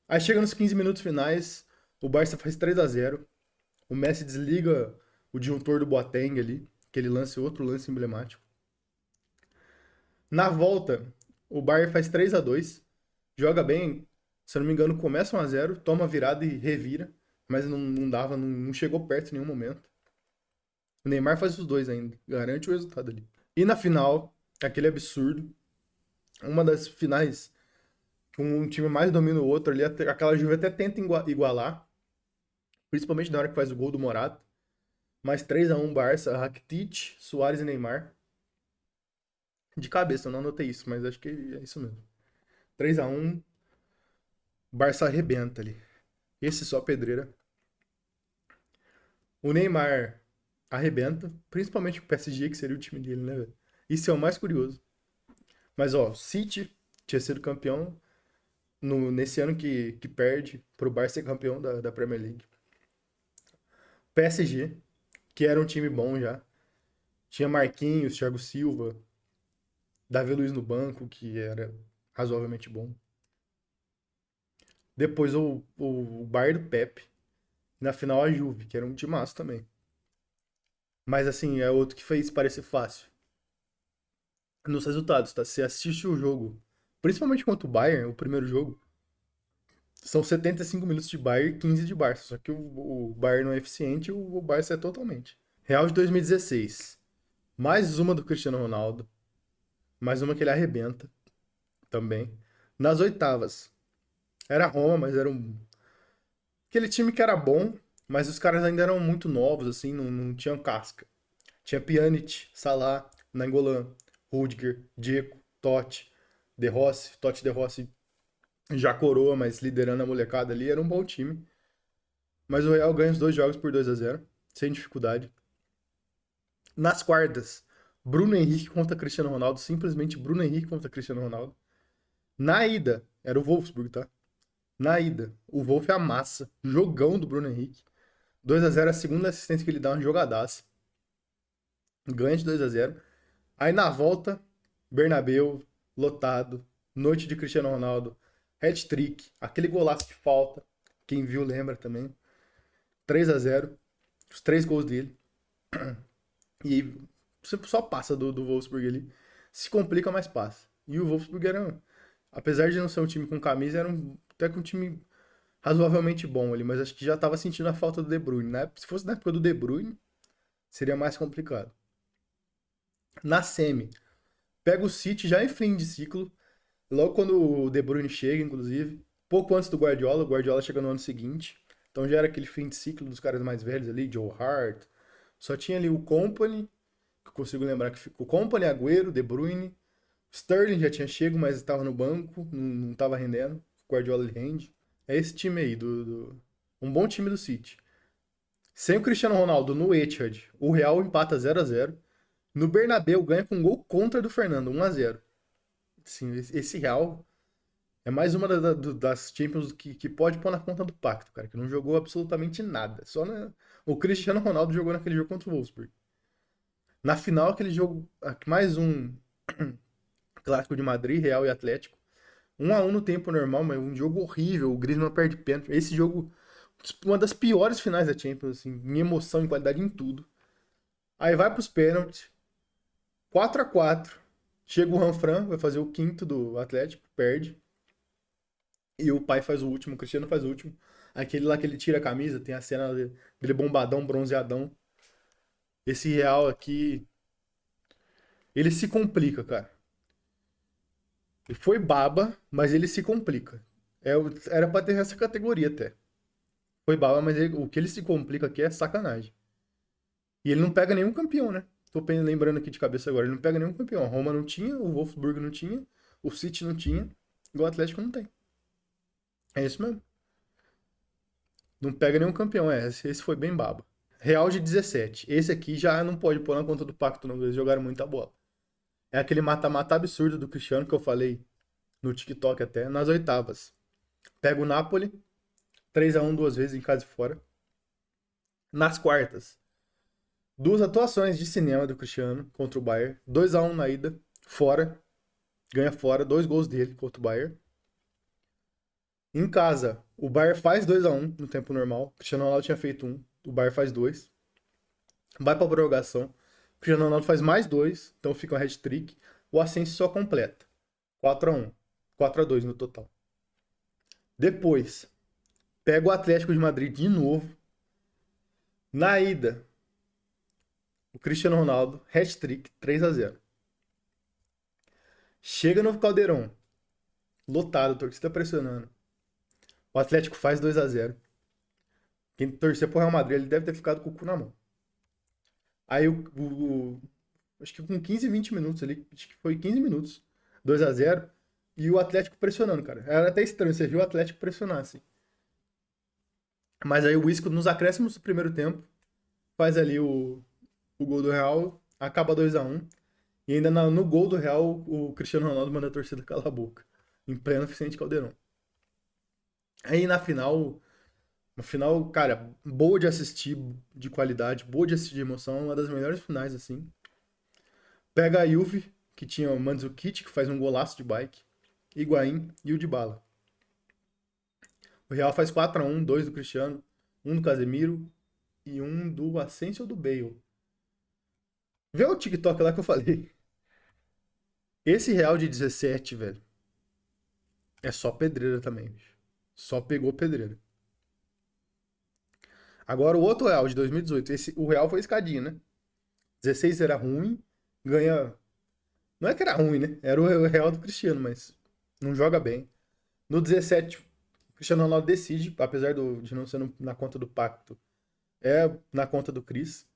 Aí chega nos 15 minutos finais, o Barça faz 3-0. O Messi desliga o disjuntor do Boateng ali, que ele lance outro lance emblemático. Na volta, o Bayern faz 3-2, joga bem. Se eu não me engano, começa 1-0, toma virada e revira, mas não dava, não chegou perto em nenhum momento. O Neymar faz os dois ainda, garante o resultado ali. E na final, aquele absurdo, uma das finais que um time mais domina o outro ali, aquela Juve até tenta igualar, principalmente na hora que faz o gol do Morata. Mas 3-1 Barça, Rakitic, Suárez e Neymar. De cabeça, eu não anotei isso, mas acho que é isso mesmo. 3-1, Barça arrebenta ali. Esse só pedreira. O Neymar arrebenta, principalmente com o PSG, que seria o time dele, né, velho? Isso é o mais curioso. Mas, ó, City tinha sido campeão nesse ano que perde pro Barça ser campeão da Premier League. PSG, que era um time bom já. Tinha Marquinhos, Thiago Silva, Davi Luiz no banco, que era razoavelmente bom. Depois o Bayern do Pepe. Na final a Juve, que era um timaço também. Mas assim, é outro que fez parecer fácil. Nos resultados, tá? Você assiste o jogo, principalmente contra o Bayern, o primeiro jogo, são 75 minutos de Bayern e 15 de Barça. Só que o Bayern não é eficiente e o Barça é totalmente. Real de 2016. Mais uma do Cristiano Ronaldo. Mais uma que ele arrebenta também. Nas oitavas. Era Roma, mas era aquele time que era bom, mas os caras ainda eram muito novos, assim, não tinham casca. Tinha Pjanic, Salah, Nainggolan, Rudiger, Dzeko, Totti, De Rossi. Totti, De Rossi já coroa, mas liderando a molecada ali, era um bom time. Mas o Real ganha os dois jogos por 2-0, sem dificuldade. Nas quartas, Bruno Henrique contra Cristiano Ronaldo, simplesmente Bruno Henrique contra Cristiano Ronaldo. Na ida, era o Wolfsburg, tá? Na ida, o Wolf amassa, jogão do Bruno Henrique. 2-0, a segunda assistência que ele dá, uma jogadaça. Ganha de 2-0. Aí na volta, Bernabéu, lotado, noite de Cristiano Ronaldo, hat-trick, aquele golaço de falta, quem viu lembra também. 3-0, os três gols dele. E você só passa do Wolfsburg ali. Se complica, mas passa. E o Wolfsburg era, apesar de não ser um time com camisa, era até que um time razoavelmente bom ali, mas acho que já tava sentindo a falta do De Bruyne, né? Se fosse na época do De Bruyne, seria mais complicado. Na semi, pega o City já em fim de ciclo, logo quando o De Bruyne chega, inclusive, pouco antes do Guardiola, o Guardiola chega no ano seguinte, então já era aquele fim de ciclo dos caras mais velhos ali, Joe Hart, só tinha ali o Company, que eu consigo lembrar que ficou Company, Agüero, De Bruyne, Sterling já tinha chego, mas estava no banco, não estava rendendo, o Guardiola ele rende. É esse time aí, um bom time do City. Sem o Cristiano Ronaldo no Etihad, o Real empata 0-0. No Bernabéu ganha com um gol contra do Fernando, 1-0. Sim, esse Real é mais uma das Champions que pode pôr na conta do pacto, cara, que não jogou absolutamente nada. O Cristiano Ronaldo jogou naquele jogo contra o Wolfsburg. Na final, aquele jogo, mais um clássico de Madrid, Real e Atlético. 1-1 no tempo normal, mas um jogo horrível. O Griezmann perde pênalti. Esse jogo, uma das piores finais da Champions, assim, em emoção, em qualidade, em tudo. Aí vai pros pênaltis, 4-4. Chega o Ranfran, vai fazer o quinto do Atlético, perde. E o pai faz o último, o Cristiano faz o último. Aquele lá que ele tira a camisa, tem a cena dele bombadão, bronzeadão. Esse Real aqui, ele se complica, cara. Ele foi baba, mas ele se complica. Era pra ter essa categoria até. Foi baba, mas o que ele se complica aqui é sacanagem. E ele não pega nenhum campeão, né? Lembrando aqui de cabeça agora, ele não pega nenhum campeão. A Roma não tinha, o Wolfsburg não tinha, o City não tinha, e o Atlético não tem. É isso mesmo. Não pega nenhum campeão, esse foi bem baba. Real de 17. Esse aqui já não pode pôr na conta do pacto, não. Eles jogaram muita bola. É aquele mata-mata absurdo do Cristiano que eu falei no TikTok até, nas oitavas. Pega o Napoli, 3-1 duas vezes em casa e fora. Nas quartas, duas atuações de cinema do Cristiano contra o Bayern. 2-1 na ida, fora. Ganha fora, dois gols dele contra o Bayern. Em casa, o Bayern faz 2-1 no tempo normal. O Cristiano Ronaldo tinha feito um, o Bayern faz dois. Vai pra prorrogação. O Cristiano Ronaldo faz mais dois, então fica um hat-trick. O Asensio só completa. 4-1. 4-2 no total. Depois, pega o Atlético de Madrid de novo. Na ida, o Cristiano Ronaldo, hat-trick, 3-0. Chega no Caldeirão, lotado, torcida pressionando. O Atlético faz 2-0. Quem torcer pro Real Madrid, ele deve ter ficado com o cu na mão. Aí acho que com 15, 20 minutos ali, acho que foi 15 minutos, 2-0. E o Atlético pressionando, cara. Era até estranho, você viu o Atlético pressionar, assim. Mas aí o Isco, nos acréscimos do primeiro tempo, faz ali o gol do Real, acaba 2-1. E ainda no gol do Real, o Cristiano Ronaldo manda a torcida calar a boca. Em pleno Vicente Caldeirão. Aí na final, uma final, cara, boa de assistir, de qualidade, boa de assistir de emoção, uma das melhores finais, assim. Pega a Juve, que tinha o Mandzukic, que faz um golaço de bike, Higuaín e o Dybala. O Real faz 4-1, dois do Cristiano, um do Casemiro e um do Asensio ou do Bale. Vê o TikTok lá que eu falei. Esse Real de 17, velho, é só pedreira também, bicho. Só pegou pedreira. Agora o outro Real de 2018, o Real foi escadinha, né? 16 era ruim, ganha. Não é que era ruim, né? Era o Real do Cristiano, mas não joga bem. No 17, o Cristiano Ronaldo decide, apesar de não ser na conta do pacto, é na conta do Cris.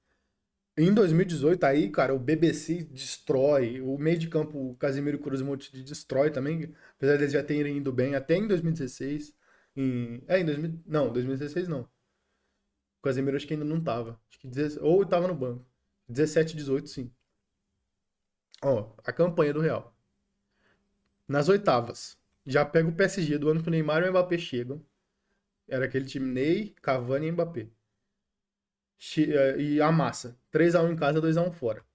Em 2018, aí, cara, o BBC destrói, o meio de campo, o Casemiro e o Cruz Monte destrói também, apesar deles já terem ido bem até em 2016. Em 2000, não, 2016 não. O Casemiro acho que ainda não tava. Acho que ou tava no banco. 17, 18, sim. Ó, a campanha do Real. Nas oitavas, já pega o PSG do ano que o Neymar e o Mbappé chegam. Era aquele time Ney, Cavani e Mbappé. E amassa. 3-1 em casa, 2-1 fora.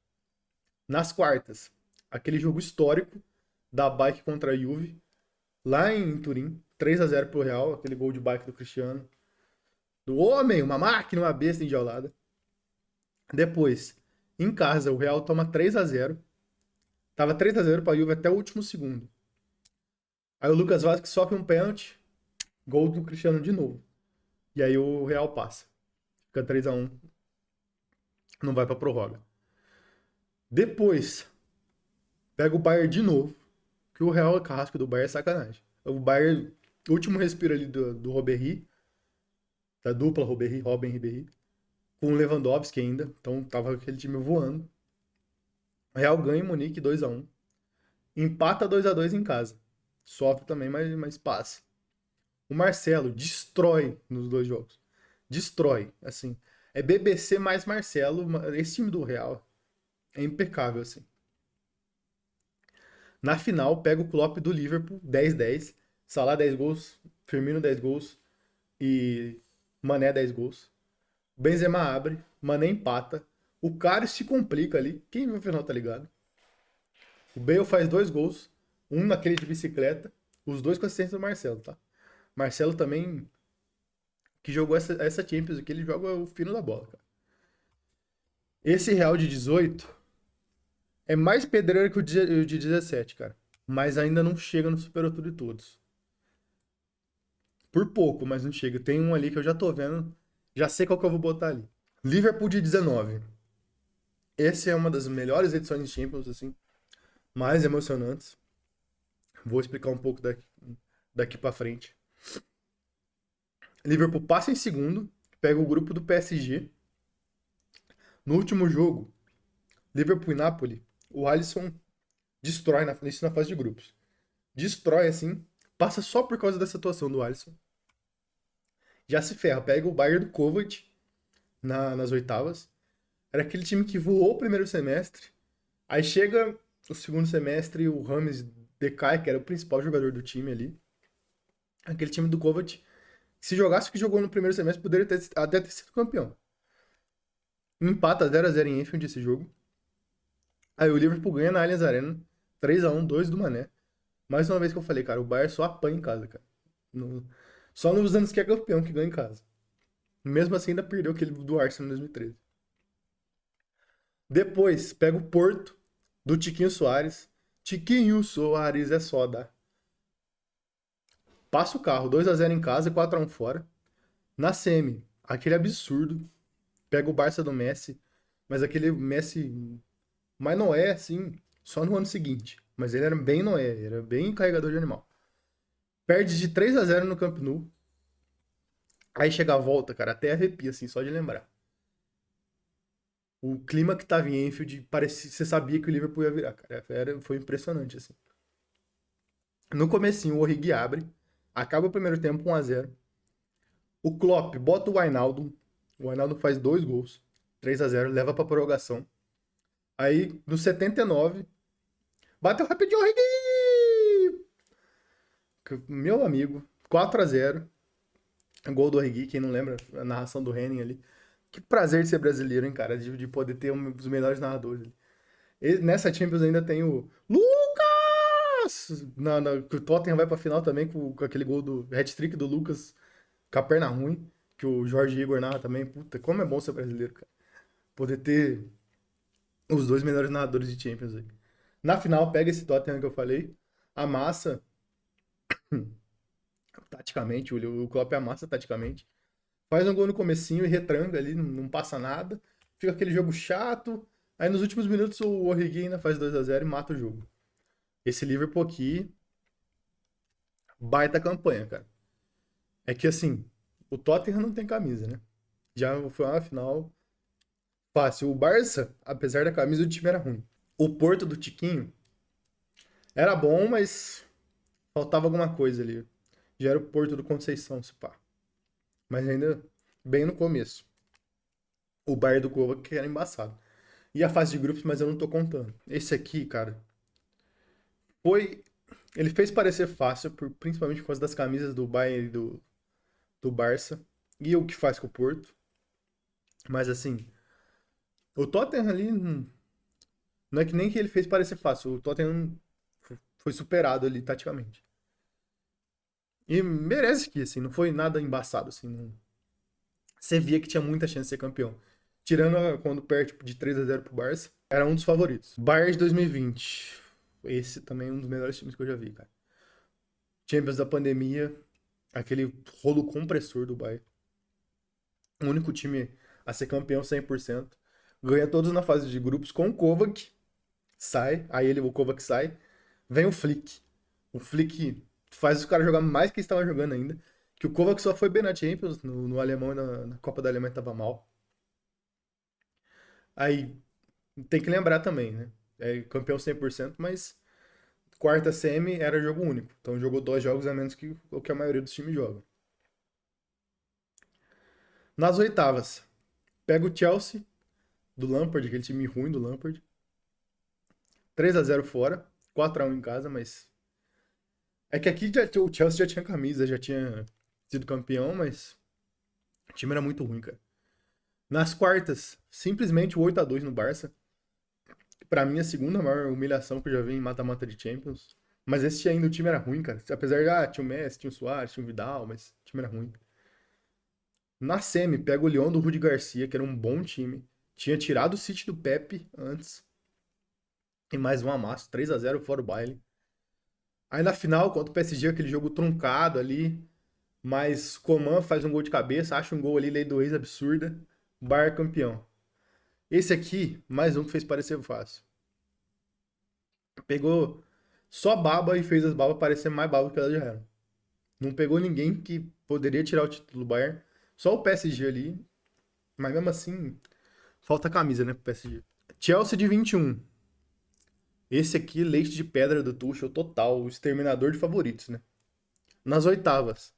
Nas quartas, aquele jogo histórico da Bike contra a Juve, lá em Turim. 3-0 pro Real, aquele gol de bike do Cristiano. Do homem, uma máquina, uma besta enjaulada. Depois, em casa, o Real toma 3-0. Tava 3-0 pra Juve até o último segundo. Aí o Lucas Vazquez sofre um pênalti, gol do Cristiano de novo. E aí o Real passa. Fica 3-1, não vai pra prorroga. Depois, pega o Bayern de novo, que o Real Carrasco do Bayern é sacanagem. O Bayern, último respiro ali do Ribéry, da dupla Ribéry, Robben Ribéry, com o Lewandowski ainda, então tava aquele time voando. O Real ganha em Munique 2-1. Empata 2-2 em casa. Sofre também, mas passa. O Marcelo destrói nos dois jogos. Destrói, assim. É BBC mais Marcelo. Esse time do Real é impecável, assim. Na final, pega o Klopp do Liverpool, 10-10. Salah 10 gols, Firmino 10 gols e Mané 10 gols. Benzema abre, Mané empata. O Karius se complica ali. Quem viu o final tá ligado? O Bale faz 2 gols, um naquele de bicicleta, os dois com assistência do Marcelo, tá? Marcelo também, que jogou essa Champions aqui, ele joga o fino da bola, cara. Esse Real de 18 é mais pedreiro que o de 17, cara. Mas ainda não chega no superou tudo de todos. Por pouco, mas não chega. Tem um ali que eu já tô vendo, já sei qual que eu vou botar ali. Liverpool de 19. Essa é uma das melhores edições de Champions, assim, mais emocionantes. Vou explicar um pouco daqui para frente. Liverpool passa em segundo, pega o grupo do PSG. No último jogo, Liverpool e Napoli, o Alisson destrói isso na fase de grupos. Destrói assim, passa só por causa dessa atuação do Alisson. Já se ferra, pega o Bayern do Kovac nas oitavas. Era aquele time que voou o primeiro semestre. Aí chega o segundo semestre e o Rames decai, que era o principal jogador do time ali. Aquele time do Kovac, se jogasse o que jogou no primeiro semestre, poderia até ter sido campeão. Empata 0-0 em Enfield esse jogo. Aí o Liverpool ganha na Allianz Arena. 3-1, 2 do Mané. Mais uma vez que eu falei, cara, o Bayern só apanha em casa, cara. Só nos anos que é campeão que ganha em casa. Mesmo assim, ainda perdeu aquele do Arsenal em 2013. Depois, pega o Porto, do Tiquinho Soares. Tiquinho Soares é só, dá. passa o carro, 2-0 em casa e 4-1 fora. Na semi, aquele absurdo, pega o Barça do Messi, mas aquele Messi, mas não é assim, só no ano seguinte. Mas ele era bem Noé, era bem carregador de animal. Perde de 3-0 no Camp Nou. Aí chega a volta, cara, até arrepia, assim, só de lembrar. O clima que tava em Anfield, parecia, você sabia que o Liverpool ia virar, cara. Foi impressionante, assim. No comecinho, o Origi abre, acaba o primeiro tempo 1-0. O Klopp bota o Wijnaldum faz 2 gols, 3-0, leva pra prorrogação. Aí, no 79, bateu rapidinho, Origi! Meu amigo, 4-0. Gol do Origi, quem não lembra, a narração do Henning ali. Que prazer de ser brasileiro, hein, cara, de poder ter um dos melhores narradores ali. Nessa Champions ainda tem o Lucas! Que o Tottenham vai pra final também com aquele gol do hat-trick do Lucas com a perna ruim, que o Jorge Igor narra também. Puta, como é bom ser brasileiro, cara. Poder ter os dois melhores narradores de Champions aí. Na final, pega esse Tottenham que eu falei, amassa taticamente, o Klopp amassa taticamente, faz um gol no comecinho e retranca ali, não passa nada, fica aquele jogo chato, aí nos últimos minutos o Origi ainda faz 2-0 e mata o jogo. Esse Liverpool aqui, baita campanha, cara. É que assim, o Tottenham não tem camisa, né? Já foi uma final fácil. O Barça, apesar da camisa, o time era ruim. O Porto do Tiquinho era bom, mas faltava alguma coisa ali. Já era o Porto do Conceição, se pá. Mas ainda bem no começo. O Bayern do Kovac que era embaçado. E a fase de grupos, mas eu não tô contando. Esse aqui, cara, foi. Ele fez parecer fácil, principalmente por causa das camisas do Bayern e do Barça. E o que faz com o Porto. Mas assim, o Tottenham ali. Não é que nem que ele fez parecer fácil. O Tottenham foi superado ali taticamente. E merece que, assim, não foi nada embaçado, assim. Você via que tinha muita chance de ser campeão. Tirando quando perde tipo, de 3-0 pro Barça, era um dos favoritos. Bayern de 2020. Esse também é um dos melhores times que eu já vi, cara. Champions da pandemia, aquele rolo compressor do Bayern. O único time a ser campeão 100%. Ganha todos na fase de grupos com o Kovac. Sai, aí o Kovac sai. Vem o Flick. O Flick faz os caras jogar mais que eles estavam jogando ainda. Que o Kovac só foi bem na Champions, no alemão e na Copa da Alemanha tava mal. Aí tem que lembrar também, né? É campeão 100%, mas quarta semi era jogo único. Então jogou 2 jogos a menos que o que a maioria dos times joga. Nas oitavas, pega o Chelsea do Lampard, aquele time ruim do Lampard. 3-0 fora, 4-1 em casa, mas é que aqui o Chelsea já tinha camisa, já tinha sido campeão, mas o time era muito ruim, cara. Nas quartas, simplesmente o 8-2 no Barça. Pra mim, a segunda maior humilhação que eu já vi em mata-mata de Champions. Mas esse ainda o time era ruim, cara. Apesar de, tinha o Messi, tinha o Suárez, tinha o Vidal, mas o time era ruim. Na semi, pega o Lyon do Rudi Garcia, que era um bom time. Tinha tirado o City do Pepe antes. E mais um amasso, 3-0 fora o baile. Aí na final, contra o PSG, aquele jogo truncado ali. Mas Coman faz um gol de cabeça, acha um gol ali, lei do ex absurda. Bayern campeão. Esse aqui, mais um que fez parecer fácil. Pegou só baba e fez as babas parecer mais baba que elas já eram. Não pegou ninguém que poderia tirar o título do Bayern. Só o PSG ali. Mas mesmo assim, falta camisa, né, pro PSG. Chelsea de 21. Esse aqui, leite de pedra do Tuchel total. O exterminador de favoritos, né? Nas oitavas.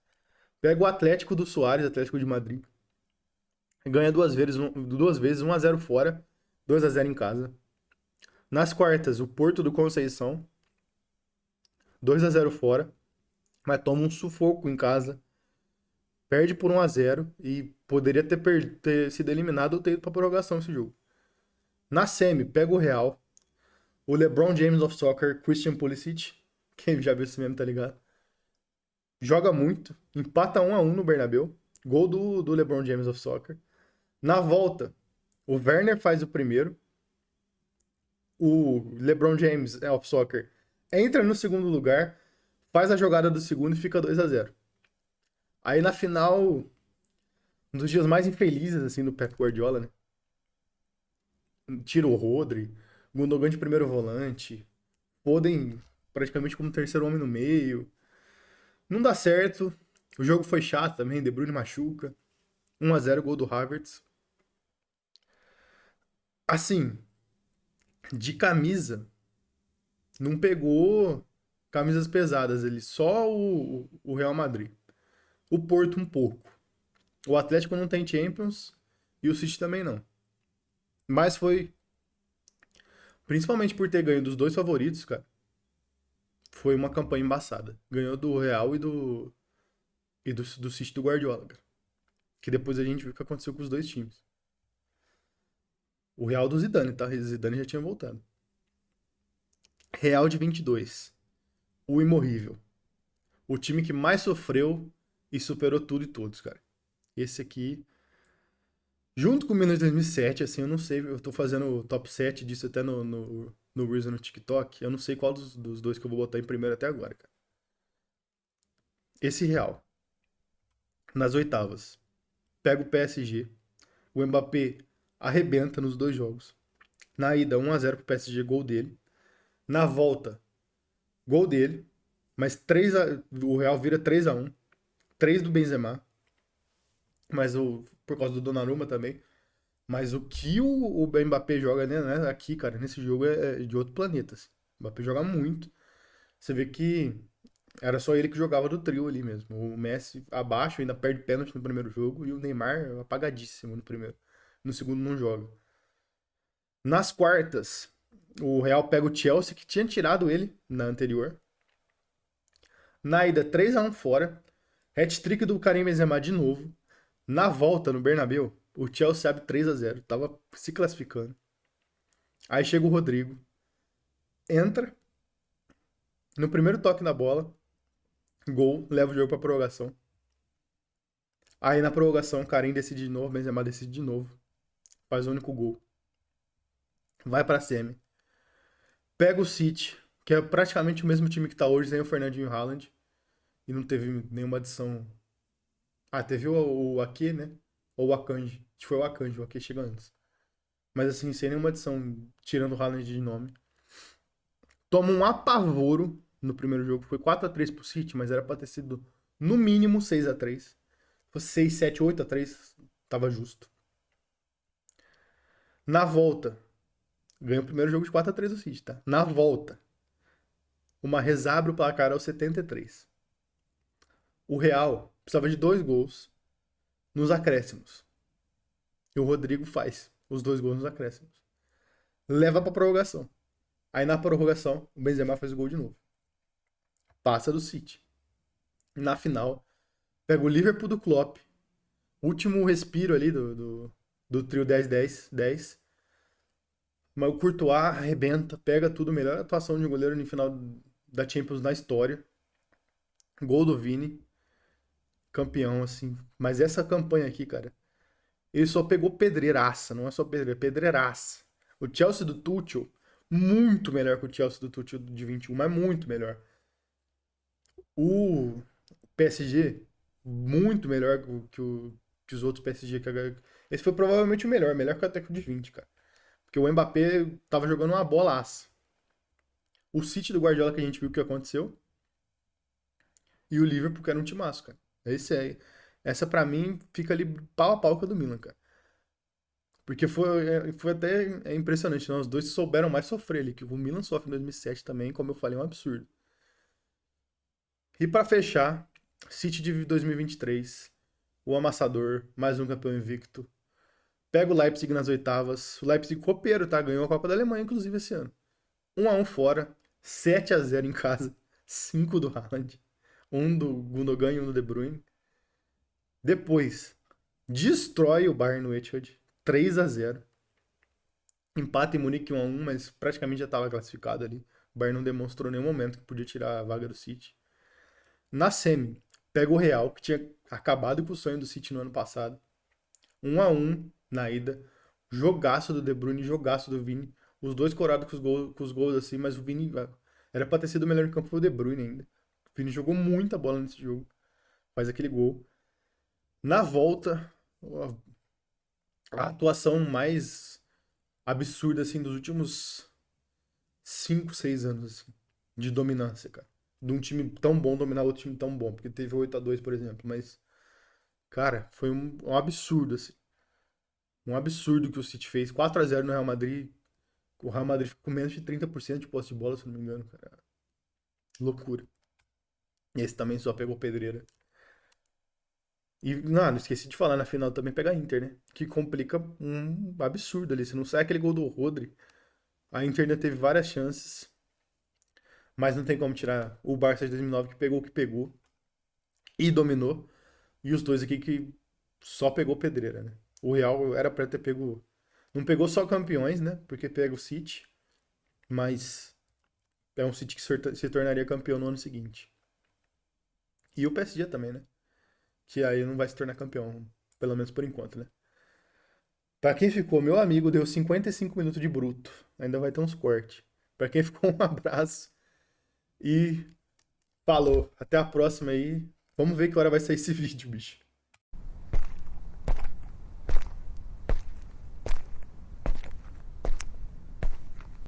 Pega o Atlético do Suárez, Atlético de Madrid. Ganha duas vezes 1-0 fora, 2-0 em casa. Nas quartas, o Porto do Conceição, 2-0 fora, mas toma um sufoco em casa. Perde por 1-0 e poderia ter sido eliminado ou ter ido pra prorrogação esse jogo. Na semi, pega o Real. O LeBron James of Soccer, Christian Pulisic, quem já viu esse meme tá ligado. Joga muito, empata 1-1 no Bernabéu. Gol do LeBron James of Soccer. Na volta, o Werner faz o primeiro. O LeBron James of Soccer entra no segundo lugar, faz a jogada do segundo e fica 2-0. Aí na final, um dos dias mais infelizes, assim, do Pep Guardiola, né? Tira o Rodri, Gundogan de primeiro volante, Foden praticamente como terceiro homem no meio. Não dá certo. O jogo foi chato também, De Bruyne machuca. 1-0 gol do Havertz. Assim, de camisa, não pegou camisas pesadas ali, só o Real Madrid. O Porto um pouco. O Atlético não tem Champions e o City também não. Mas foi, principalmente por ter ganho dos dois favoritos, cara, foi uma campanha embaçada. Ganhou do Real e do City do Guardiola, cara. Que depois a gente viu o que aconteceu com os dois times. O Real do Zidane, tá? O Zidane já tinha voltado. Real de 22. O imorrível. O time que mais sofreu e superou tudo e todos, cara. Esse aqui, junto com o Milan de 2007, assim, eu não sei, eu tô fazendo o top 7 disso até no Reels no TikTok, eu não sei qual dos dois que eu vou botar em primeiro até agora, cara. Esse Real, nas oitavas, pega o PSG, o Mbappé arrebenta nos dois jogos. Na ida, 1-0 pro PSG, gol dele. Na volta, gol dele, mas o Real vira 3-1. 3 do Benzema, mas por causa do Donnarumma também. Mas o que o Mbappé joga, né, aqui, cara, nesse jogo é de outro planeta. Assim. O Mbappé joga muito. Você vê que era só ele que jogava do trio ali mesmo. O Messi abaixo, ainda perde pênalti no primeiro jogo, e o Neymar apagadíssimo no primeiro. No segundo não joga. Nas quartas, o Real pega o Chelsea, que tinha tirado ele na anterior. Na ida, 3-1 fora. Hat-trick do Karim Benzema de novo. Na volta, no Bernabéu, o Chelsea abre 3-0. Tava se classificando. Aí chega o Rodrigo. Entra. No primeiro toque na bola. Gol. Leva o jogo pra prorrogação. Aí na prorrogação, o Karim decide de novo. Benzema decide de novo. Faz o único gol. Vai pra semi. Pega o City, que é praticamente o mesmo time que tá hoje, sem o Fernandinho e o Haaland. E não teve nenhuma adição. Ah, teve o Ake, né? Ou o Akanji. Acho que foi o Akanji. O Ake chega antes. Mas assim, sem nenhuma adição, tirando o Haaland de nome. Toma um apavoro no primeiro jogo. Foi 4-3 pro City, mas era pra ter sido no mínimo 6-3. Se fosse 6, 7, 8-3, tava justo. Na volta, ganhou o primeiro jogo de 4-3 do City, tá? Na volta, o Mahrez abre o placar aos 73. O Real precisava de 2 gols nos acréscimos. E o Rodrigo faz os 2 gols nos acréscimos. Leva pra prorrogação. Aí na prorrogação, o Benzema faz o gol de novo. Passa do City. Na final, pega o Liverpool do Klopp. Último respiro ali do trio 10-10-10. Mas o Courtois arrebenta, pega tudo. Melhor atuação de um goleiro no final da Champions na história. Gol do Vini. Campeão, assim. Mas essa campanha aqui, cara, ele só pegou pedreiraça. Não é só pedreira, é pedreiraça. O Chelsea do Tuchel, muito melhor que o Chelsea do Tuchel de 21, mas muito melhor. O PSG, muito melhor que os outros PSG. Esse foi provavelmente o melhor, melhor que até que o de 20, cara. Porque o Mbappé tava jogando uma bolaça. O City do Guardiola que a gente viu o que aconteceu. E o Liverpool que era um timaço, cara. Essa pra mim fica ali pau a pau com a do Milan, cara. Porque foi até impressionante, né? Os dois souberam mais sofrer ali. Que o Milan sofre em 2007 também, como eu falei, é um absurdo. E pra fechar, City de 2023. O amassador, mais um campeão invicto. Pega o Leipzig nas oitavas. O Leipzig copeiro, tá? Ganhou a Copa da Alemanha, inclusive, esse ano. 1-1 fora. 7-0 em casa. 5 do Haaland. Um do Gundogan e um do De Bruyne. Depois, destrói o Bayern no Etihad. 3-0. Empata em Munique 1-1, mas praticamente já estava classificado ali. O Bayern não demonstrou em nenhum momento que podia tirar a vaga do City. Na semi, pega o Real, que tinha acabado com o sonho do City no ano passado. 1-1 na ida. Jogaço do De Bruyne, jogaço do Vini. Os dois corados com os gols assim, mas o Vini era pra ter sido o melhor em campo, foi o De Bruyne ainda. Vini jogou muita bola nesse jogo. Faz aquele gol. Na volta, a atuação mais absurda, assim, dos últimos 5, 6 anos, assim, de dominância, cara. De um time tão bom dominar outro time tão bom. Porque teve 8-2, por exemplo. Mas, cara, foi um absurdo, assim. Um absurdo que o City fez. 4-0 no Real Madrid. O Real Madrid ficou com menos de 30% de posse de bola, se não me engano, cara. Loucura. E esse também só pegou pedreira. E, não esqueci de falar, na final também pega a Inter, né? Que complica um absurdo ali. Se não sai aquele gol do Rodri, a Inter ainda teve várias chances, mas não tem como tirar o Barça de 2009 que pegou o que pegou e dominou. E os dois aqui que só pegou pedreira, né? O Real era pra ter pego. Não pegou só campeões, né? Porque pega o City, mas é um City que se tornaria campeão no ano seguinte. E o PSG também, né? Que aí não vai se tornar campeão, pelo menos por enquanto, né? Pra quem ficou, meu amigo, deu 55 minutos de bruto. Ainda vai ter uns cortes. Pra quem ficou, um abraço e falou. Até a próxima aí. Vamos ver que hora vai sair esse vídeo, bicho.